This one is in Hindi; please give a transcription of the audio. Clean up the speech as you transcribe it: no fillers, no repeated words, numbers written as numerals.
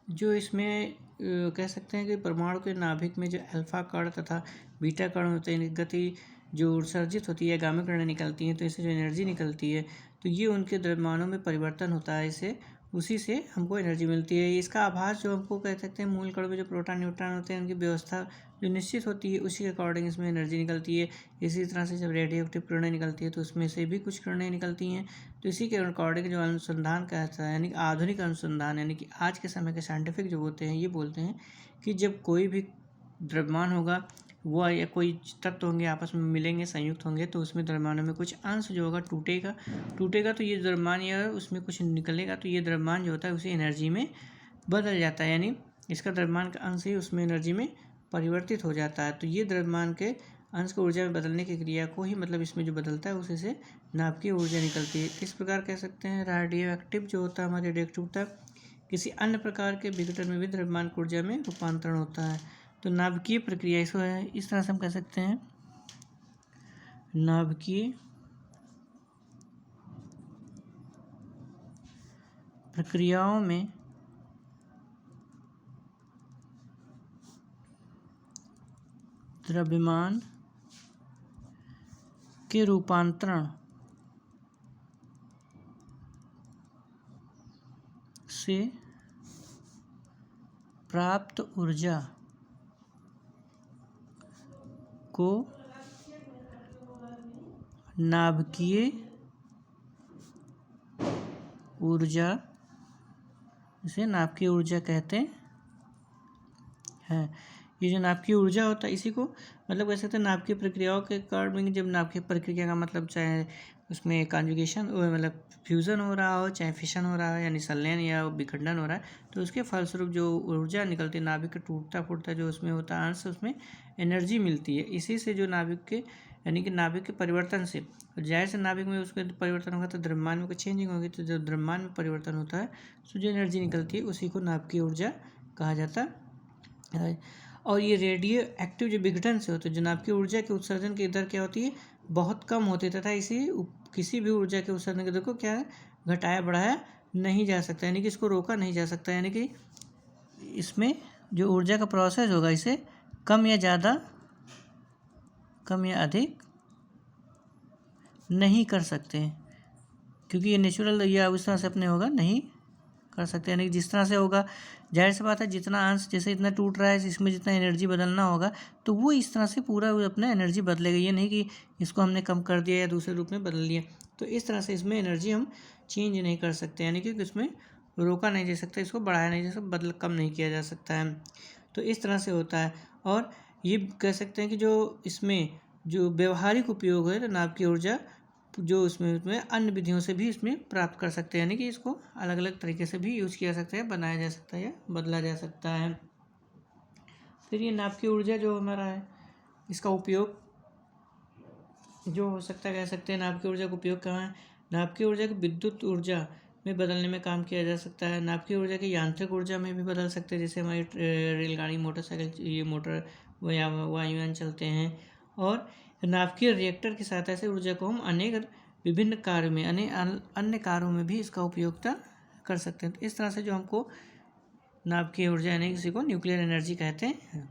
जो इसमें कह सकते हैं कि परमाणु के नाभिक में जो अल्फा कण तथा बीटा कण होते हैं, गति जो उत्सर्जित होती है, गामा किरणें निकलती हैं, तो इससे जो एनर्जी निकलती है तो ये उनके द्रव्यमानों में परिवर्तन होता है, इससे उसी से हमको एनर्जी मिलती है। इसका आभास जो हमको कह सकते हैं मूल कण में जो प्रोटॉन न्यूट्रॉन होते हैं उनकी व्यवस्था जो निश्चित होती है उसी के अकॉर्डिंग इसमें एनर्जी निकलती है। इसी तरह से जब रेडियो एक्टिव किरणें निकलती है तो उसमें से भी कुछ किरणें निकलती हैं, तो इसी के अकॉर्डिंग जो अनुसंधान कहता है यानी कि आधुनिक अनुसंधान यानी कि आज के समय के साइंटिफिक जो होते हैं ये बोलते हैं कि जब कोई भी द्रव्यमान होगा वो या कोई तत्व होंगे आपस में मिलेंगे, संयुक्त होंगे, तो उसमें द्रव्यमानों में कुछ अंश जो होगा टूटेगा तो ये द्रव्यमान या उसमें कुछ निकलेगा तो ये द्रव्यमान जो होता है उसे एनर्जी में बदल जाता है, यानी इसका द्रव्यमान का अंश ही उसमें एनर्जी में परिवर्तित हो जाता है। तो ये द्रव्यमान के अंश को ऊर्जा में बदलने की क्रिया को ही मतलब इसमें जो बदलता है उसी से नाभिकीय ऊर्जा निकलती है। इस प्रकार कह सकते हैं रेडियो एक्टिव जो होता है हमारी रेडियो एक्टिविटी किसी अन्य प्रकार के विघटन में भी द्रव्यमान की ऊर्जा में रूपांतरण होता है। तो नाभिकीय प्रक्रिया इसको है, इस तरह से हम कह सकते हैं नाभिकीय प्रक्रियाओं में द्रव्यमान के रूपांतरण से प्राप्त ऊर्जा को नाभिकीय ऊर्जा, इसे नाभिकीय ऊर्जा कहते हैं। ये जो नाभिकीय ऊर्जा होता है इसी को मतलब कह सकते हैं नाभिकीय प्रक्रियाओं के कारण, जब नाभिकीय प्रक्रिया का मतलब चाहे उसमें कॉन्जुगेशन मतलब फ्यूज़न हो रहा हो, चाहे फिशन हो रहा है यानी संलयन या विखंडन हो रहा है, तो उसके फलस्वरूप जो ऊर्जा निकलती है नाभिक का टूटता फूटता जो उसमें होता है अंश, उसमें एनर्जी मिलती है। इसी से जो नाभिक के यानी कि नाभिक के परिवर्तन से जाहिर से नाभिक में उसके परिवर्तन होगा तो द्रव्यमान में कुछ चेंजिंग होगी, तो जब द्रव्यमान में परिवर्तन होता है तो जो एनर्जी निकलती है उसी को नाभिकीय ऊर्जा कहा जाता है। और ये रेडियो एक्टिव जो विघटन से होते हैं, जो नाभिकीय ऊर्जा के उत्सर्जन की दर क्या होती है, बहुत कम होती है, तथा इसी किसी भी ऊर्जा के उत्सर्जन की दर को क्या है घटाया बढ़ाया नहीं जा सकता, यानी कि इसको रोका नहीं जा सकता, यानी कि इसमें जो ऊर्जा का प्रोसेस होगा इसे कम या ज़्यादा, कम या अधिक नहीं कर सकते, क्योंकि ये नेचुरल या उस तरह से अपने होगा नहीं कर सकते, यानी कि जिस तरह से होगा जाहिर सी बात है जितना अंश जैसे इतना टूट रहा है इसमें जितना एनर्जी बदलना होगा तो वो इस तरह से पूरा अपना एनर्जी बदलेगा, ये नहीं कि इसको हमने कम कर दिया या दूसरे रूप में बदल लिया, तो इस तरह से इसमें एनर्जी हम चेंज नहीं कर सकते, यानी कि इसमें रोका नहीं जा सकता, इसको बढ़ाया नहीं जा सकता, बदल कम नहीं किया जा सकता है। तो इस तरह से होता है। और ये कह सकते हैं कि जो इसमें जो व्यवहारिक उपयोग है तो नाभिकीय ऊर्जा जो उसमें अन्य विधियों से भी इसमें प्राप्त कर सकते हैं, यानी कि इसको अलग अलग तरीके से भी यूज़ किया जा सकता है, बनाया जा सकता है या बदला जा सकता है। फिर ये नाभिकीय ऊर्जा जो हमारा है इसका उपयोग जो हो सकता है कह सकते हैं नाभिकीय ऊर्जा का उपयोग कहाँ है, नाभिकीय ऊर्जा को विद्युत ऊर्जा में बदलने में काम किया जा सकता है, नाभिकीय ऊर्जा की यांत्रिक ऊर्जा में भी बदल सकते हैं, जैसे हमारी रेलगाड़ी मोटरसाइकिल ये मोटर या वायुयान चलते हैं, और नाभिकीय रिएक्टर की सहायता से ऊर्जा को हम अनेक विभिन्न कार्यों में अन्य कार्यों में भी इसका उपयोगिता कर सकते हैं। तो इस तरह से जो हमको नाभिकीय ऊर्जा यानी किसी को न्यूक्लियर एनर्जी कहते हैं।